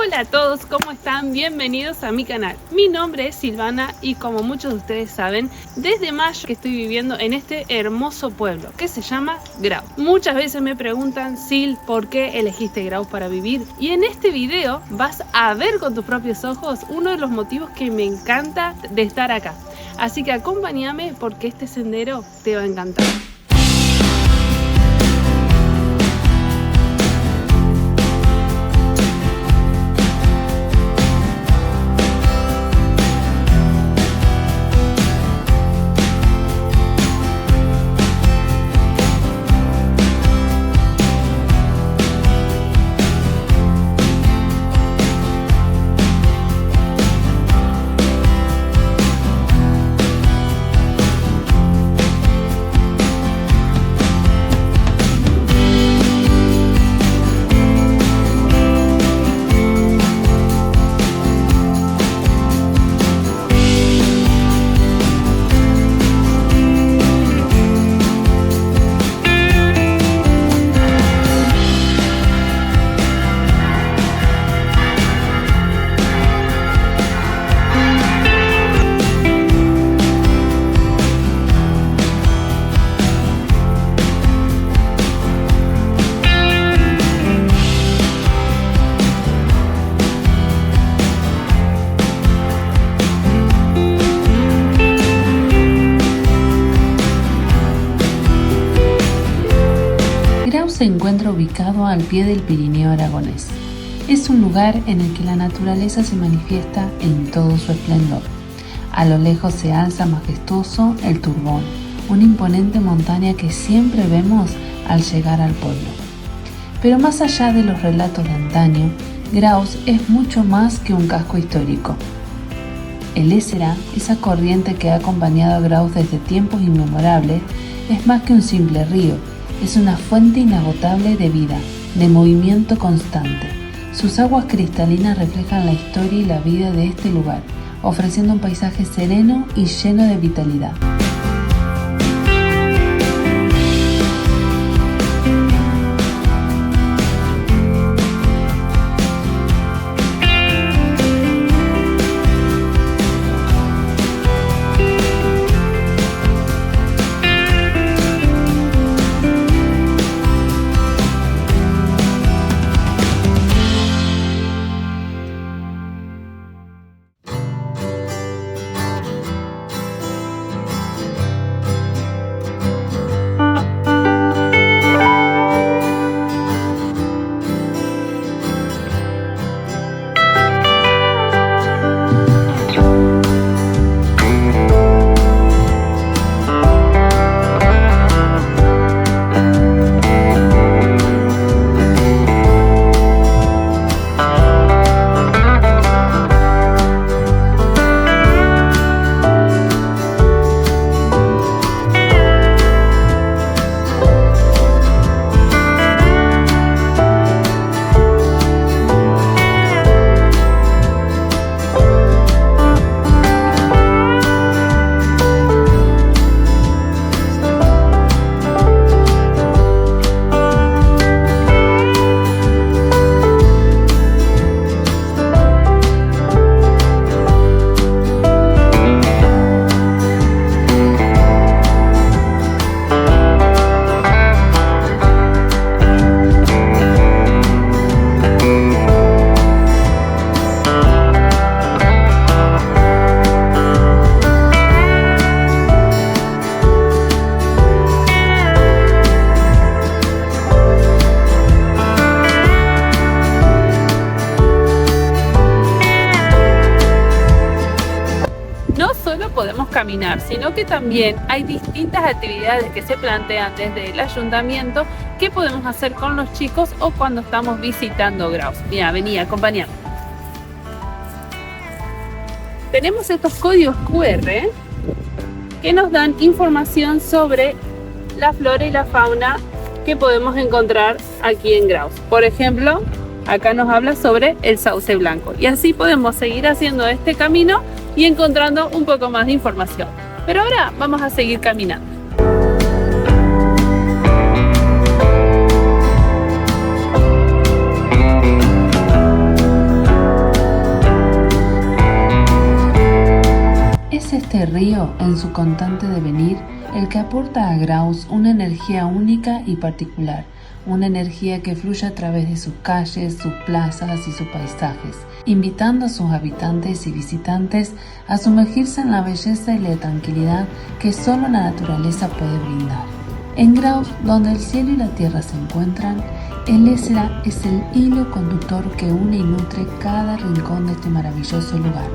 Hola a todos, ¿cómo están? Bienvenidos a mi canal. Mi nombre es Silvana y como muchos de ustedes saben, desde mayo que estoy viviendo en este hermoso pueblo que se llama Graus. Muchas veces me preguntan, Sil, ¿por qué elegiste Graus para vivir? Y en este video vas a ver con tus propios ojos uno de los motivos que me encanta de estar acá. Así que acompáñame porque este sendero te va a encantar. Se encuentra ubicado al pie del Pirineo aragonés. Es un lugar en el que la naturaleza se manifiesta en todo su esplendor. A lo lejos se alza majestuoso el Turbón, una imponente montaña que siempre vemos al llegar al pueblo. Pero más allá de los relatos de antaño, Graus es mucho más que un casco histórico. El Éssera, esa corriente que ha acompañado a Graus desde tiempos inmemorables, es más que un simple río. Es una fuente inagotable de vida, de movimiento constante. Sus aguas cristalinas reflejan la historia y la vida de este lugar, ofreciendo un paisaje sereno y lleno de vitalidad. Podemos caminar, sino que también hay distintas actividades que se plantean desde el ayuntamiento que podemos hacer con los chicos o cuando estamos visitando Graus. Mira, vení, acompañame. Tenemos estos códigos QR que nos dan información sobre la flora y la fauna que podemos encontrar aquí en Graus. Por ejemplo, acá nos habla sobre el sauce blanco y así podemos seguir haciendo este camino y encontrando un poco más de información. Pero ahora vamos a seguir caminando. este río, en su constante devenir, el que aporta a Graus una energía única y particular, una energía que fluye a través de sus calles, sus plazas y sus paisajes, invitando a sus habitantes y visitantes a sumergirse en la belleza y la tranquilidad que solo la naturaleza puede brindar. En Graus, donde el cielo y la tierra se encuentran, el Éssera es el hilo conductor que une y nutre cada rincón de este maravilloso lugar.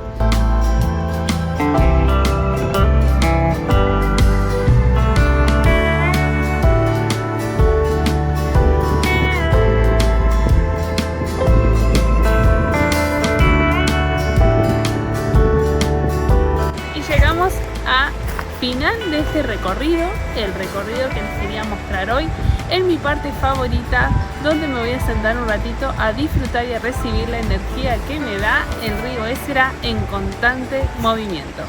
Final de este recorrido, el recorrido que les quería mostrar hoy, en mi parte favorita, donde me voy a sentar un ratito a disfrutar y a recibir la energía que me da el río Éssera en constante movimiento.